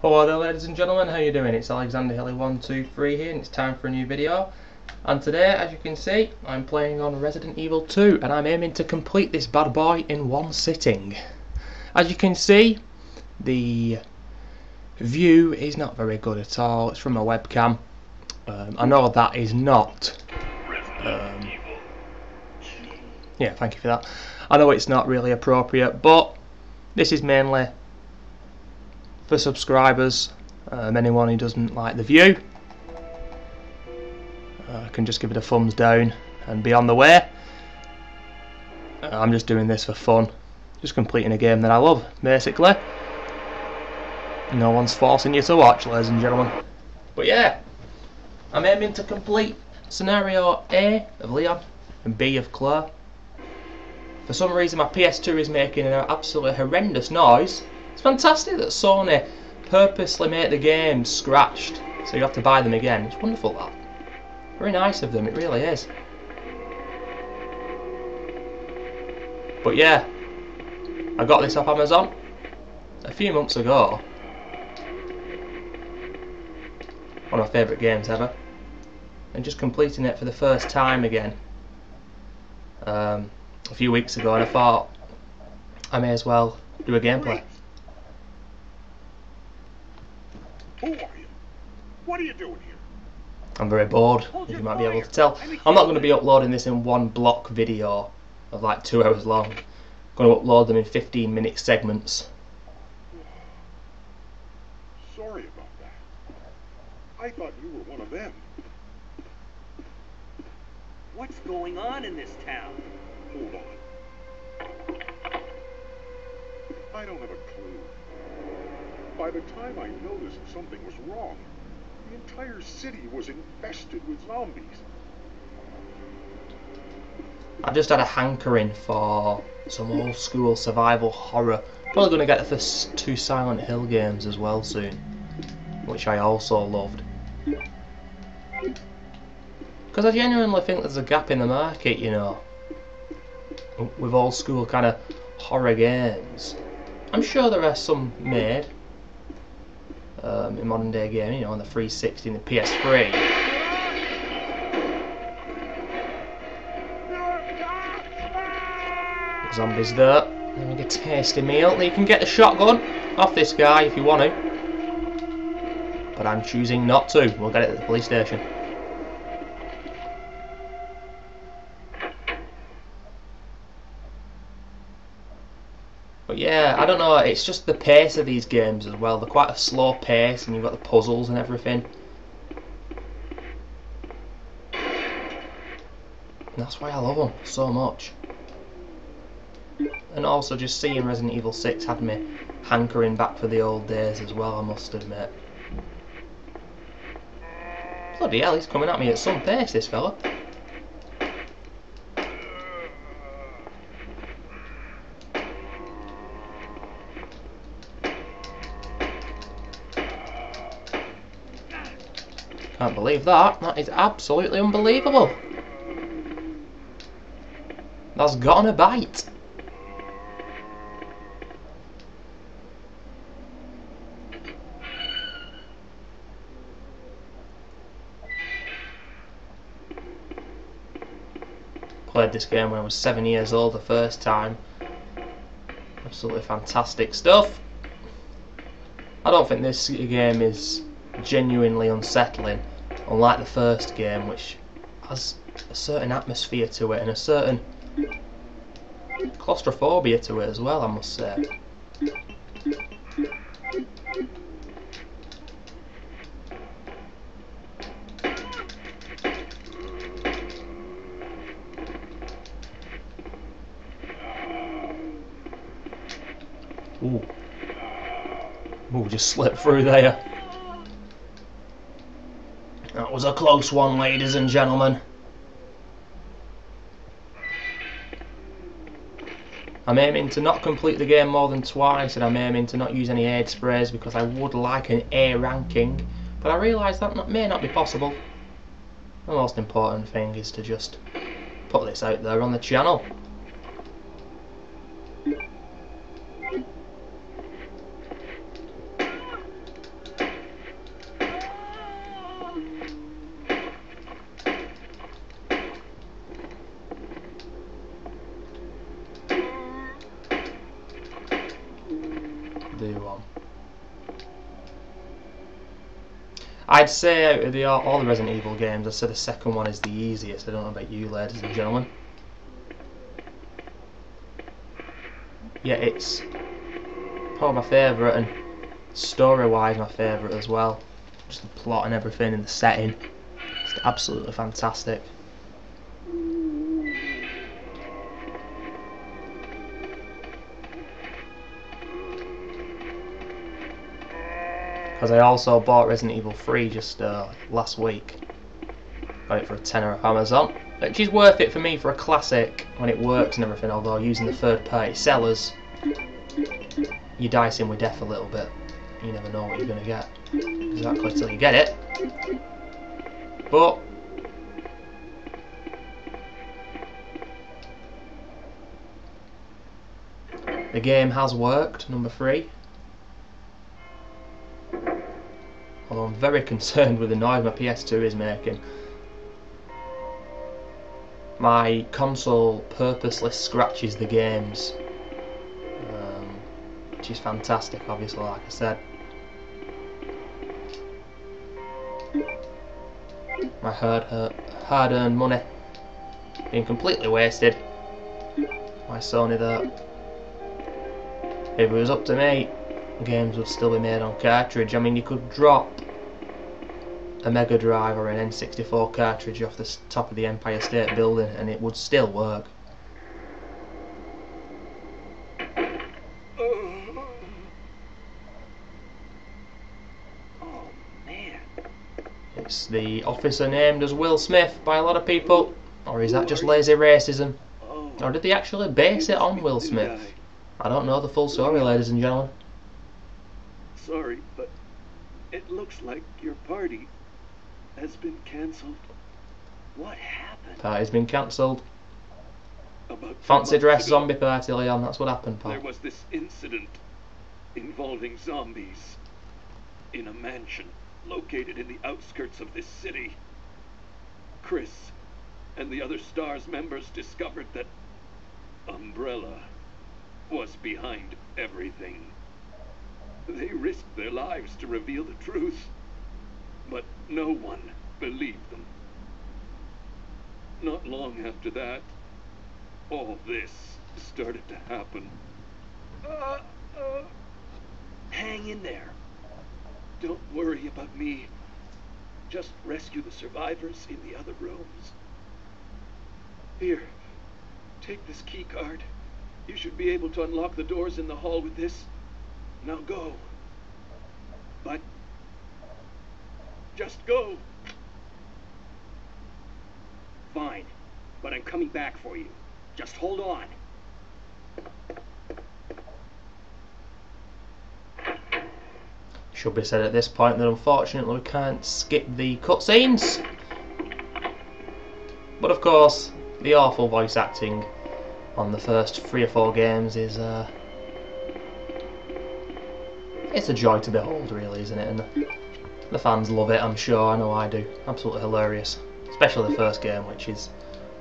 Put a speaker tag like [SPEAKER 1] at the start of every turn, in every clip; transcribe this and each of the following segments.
[SPEAKER 1] Hello there ladies and gentlemen, how you doing? It's Alexander Hilly123 here and it's time for a new video. And today, as you can see, I'm playing on Resident Evil 2 and I'm aiming to complete this bad boy in one sitting. As you can see, the view is not very good at all. It's from a webcam. I know that is not... yeah, thank you for that. I know it's not really appropriate, but this is mainly for subscribers. Anyone who doesn't like the view can just give it a thumbs down and be on the way. I'm just doing this for fun, just completing a game that I love, basically. No one's forcing you to watch, ladies and gentlemen. But yeah, I'm aiming to complete scenario A of Leon and B of Claire. For some reason my PS2 is making an absolutely horrendous noise. It's fantastic that Sony purposely made the games scratched, so you have to buy them again. It's wonderful, that. Very nice of them, it really is. But yeah, I got this off Amazon a few months ago. One of my favourite games ever. And just completing it for the first time again a few weeks ago, and I thought I may as well do a gameplay.
[SPEAKER 2] Who are you? What are you doing here?
[SPEAKER 1] I'm very bored, as you might be able to tell. I'm not going to be uploading this in one block video of like 2 hours long. I'm going to upload them in 15-minute segments.
[SPEAKER 2] Sorry about that. I thought you were one of them.
[SPEAKER 3] What's going on in this town?
[SPEAKER 2] Hold on. I don't have a clue. By the time I noticed something was wrong, the entire city was infested with zombies.
[SPEAKER 1] I've just had a hankering for some old school survival horror. Probably going to get the first 2 Silent Hill games as well soon, which I also loved. Because I genuinely think there's a gap in the market, you know, with old school kind of horror games. I'm sure there are some made in modern day gaming, you know, on the 360 and the PS3. Zombies there. Having a tasty meal. You can get the shotgun off this guy if you want to, but I'm choosing not to. We'll get it at the police station. But yeah, I don't know, it's just the pace of these games as well. They're quite a slow pace and you've got the puzzles and everything. And that's why I love them so much. And also just seeing Resident Evil 6 had me hankering back for the old days as well, I must admit. Bloody hell, he's coming at me at some pace, this fella. Can't believe that. That is absolutely unbelievable. That's gotten a bite. Played this game when I was 7 years old the first time. Absolutely fantastic stuff. I don't think this game is genuinely unsettling, unlike the first game, which has a certain atmosphere to it and a certain claustrophobia to it as well, I must say. Ooh. Ooh, just slipped through there. That was a close one, ladies and gentlemen. I'm aiming to not complete the game more than twice, and I'm aiming to not use any aid sprays because I would like an A ranking, but I realise that may not be possible. The most important thing is to just put this out there on the channel. do one. I'd say out of all the Resident Evil games, I'd say the second one is the easiest. I don't know about you, ladies and gentlemen. Yeah, it's probably my favourite, and story-wise my favourite as well. Just the plot and everything and the setting. It's absolutely fantastic. Because I also bought Resident Evil 3 just last week. Got it for a tenner off Amazon, which is worth it for me for a classic when it works and everything, although using the third-party sellers, you're dicing with death a little bit. You never know what you're going to get exactly till you get it. But the game has worked, number 3. Although I'm very concerned with the noise my PS2 is making. My console purposely scratches the games, which is fantastic, obviously, like I said. My hard-earned money being completely wasted. My Sony there. If it was up to me, games would still be made on cartridge. I mean, you could drop a Mega Drive or an N64 cartridge off the top of the Empire State Building and it would still work.
[SPEAKER 3] Oh, man.
[SPEAKER 1] It's the officer named as Will Smith by a lot of people, or is that just lazy racism? Or did they actually base it on Will Smith? I don't know the full story, ladies and gentlemen.
[SPEAKER 4] Sorry, but it looks like your party has been cancelled.
[SPEAKER 3] What happened?
[SPEAKER 1] Party's been cancelled.
[SPEAKER 4] About
[SPEAKER 1] Fancy
[SPEAKER 4] 3
[SPEAKER 1] dress
[SPEAKER 4] months ago,
[SPEAKER 1] zombie party, Leon, that's what happened, pal.
[SPEAKER 4] there was this incident involving zombies in a mansion located in the outskirts of this city. Chris and the other STARS members discovered that Umbrella was behind everything. They risked their lives to reveal the truth, but no one believed them. Not long after that, all this started to happen.
[SPEAKER 3] Hang in there.
[SPEAKER 4] Don't worry about me. Just rescue the survivors in the other rooms. Here, take this key card. You should be able to unlock the doors in the hall with this. Now go. But just go.
[SPEAKER 3] Fine, but I'm coming back for you. Just hold on.
[SPEAKER 1] Should be said at this point that unfortunately we can't skip the cutscenes. But of course, the awful voice acting on the first 3 or 4 games is it's a joy to behold, really, isn't it? And the fans love it, I'm sure. I know I do. Absolutely hilarious, especially the first game, which is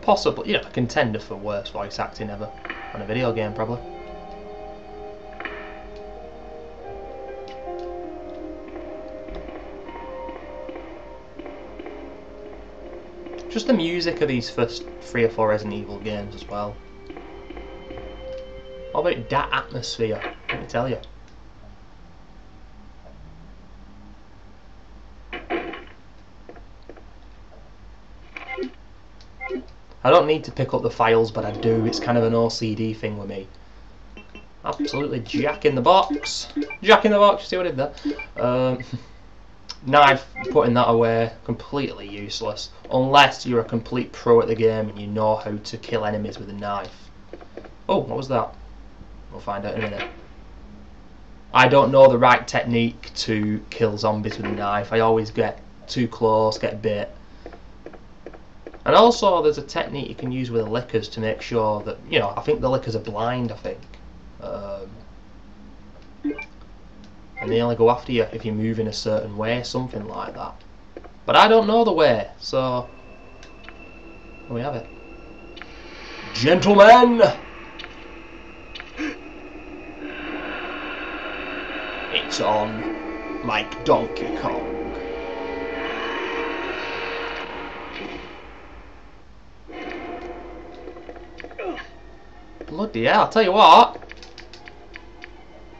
[SPEAKER 1] possibly, you know, a contender for worst voice acting ever on a video game, probably. Just the music of these first 3 or 4 Resident Evil games as well. All about that atmosphere, let me tell you. I don't need to pick up the files, but I do. It's kind of an OCD thing with me. Absolutely Jack in the box. Jack in the box, see what I did there? Knife, putting that away, completely useless. Unless you're a complete pro at the game and you know how to kill enemies with a knife. Oh, what was that? We'll find out in a minute. I don't know the right technique to kill zombies with a knife. I always get too close, get bit. And also there's a technique you can use with the lickers to make sure that, you know, I think the lickers are blind, I think. And they only go after you if you move in a certain way, something like that. But I don't know the way, so there we have it. Gentlemen! It's on like Donkey Kong. Bloody hell, I'll tell you what.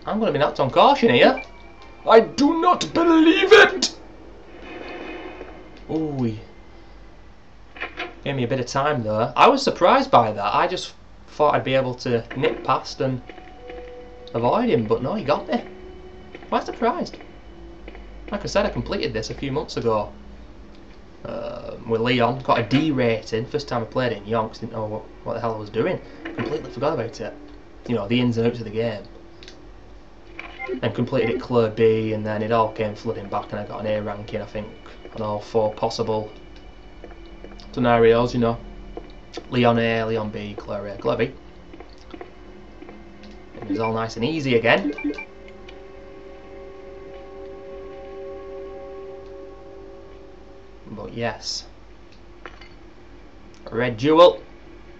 [SPEAKER 1] I'm going to be knocked on caution here. I do not believe it! Ooh. Gave me a bit of time there. I was surprised by that. I just thought I'd be able to nip past and avoid him, but no, he got me. Quite surprised. Like I said, I completed this a few months ago. With Leon, got a D rating. First time I played it in Yonks, didn't know what the hell I was doing. Completely forgot about it. You know, the ins and outs of the game. And completed it Clear B, and then it all came flooding back, and I got an A ranking, I think, on all 4 possible scenarios, you know. Leon A, Leon B, Clear A, Clear B. It was all nice and easy again. But yes. Red Jewel.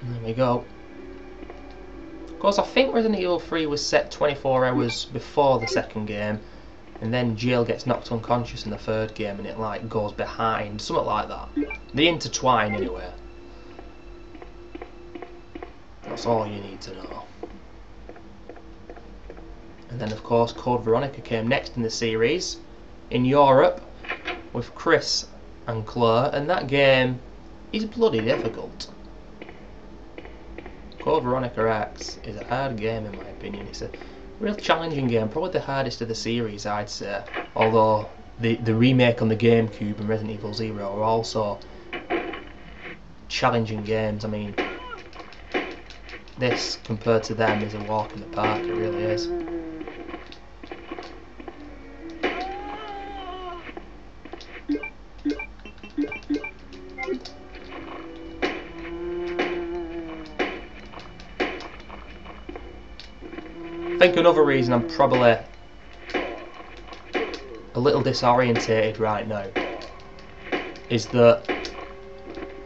[SPEAKER 1] There we go. Of course, I think Resident Evil 3 was set 24 hours before the second game, and then Jill gets knocked unconscious in the third game, and it like goes behind, something like that. They intertwine anyway. That's all you need to know. And then of course Code Veronica came next in the series, in Europe, with Chris and Claire, and that game is bloody difficult. Code Veronica X is a hard game in my opinion. It's a real challenging game, probably the hardest of the series I'd say, although the remake on the GameCube and Resident Evil 0 are also challenging games. I mean, this compared to them is a walk in the park, it really is. I think another reason I'm probably a little disorientated right now is that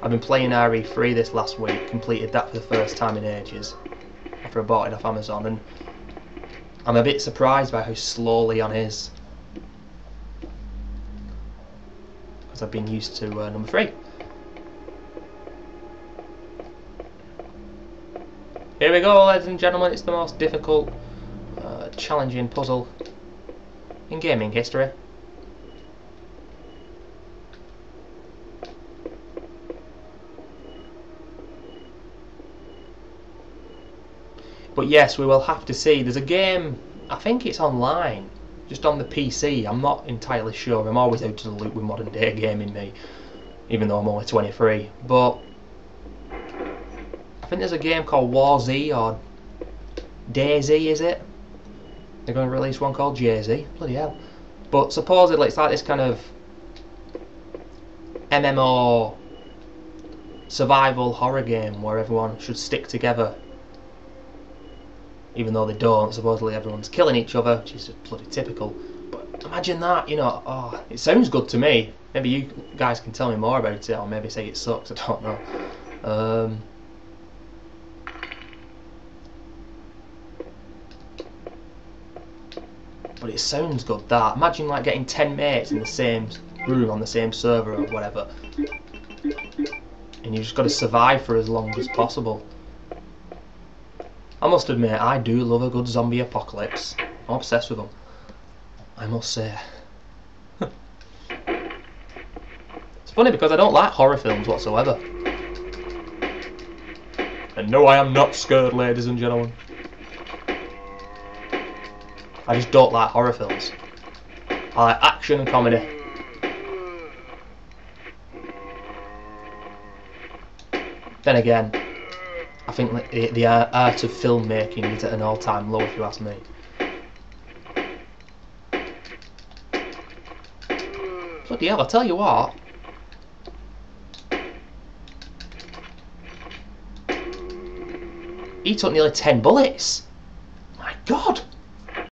[SPEAKER 1] I've been playing RE3 this last week, completed that for the first time in ages after I bought it off Amazon, and I'm a bit surprised by how slow Leon is, because I've been used to number 3. Here we go, ladies and gentlemen, it's the most difficult challenging puzzle in gaming history. But yes, we will have to see. There's a game, I think it's online, just on the PC. I'm not entirely sure. I'm always out to the loop with modern day gaming, me, even though I'm only 23. But I think there's a game called War Z or DayZ, is it? They're going to release one called Jay-Z. Bloody hell. But supposedly it's like this kind of MMO survival horror game where everyone should stick together. Even though they don't, supposedly everyone's killing each other, which is bloody typical. But imagine that, you know, oh, it sounds good to me. Maybe you guys can tell me more about it, or maybe say it sucks, I don't know. But it sounds good, that. Imagine like getting 10 mates in the same room on the same server or whatever, and you just got to survive for as long as possible. I must admit, I do love a good zombie apocalypse. I'm obsessed with them, I must say. It's funny because I don't like horror films whatsoever. And no, I am not scared, ladies and gentlemen. I just don't like horror films. I like action and comedy. Then again, I think the art of filmmaking is at an all-time low, if you ask me. Bloody hell, I'll tell you what. He took nearly 10 bullets. My God.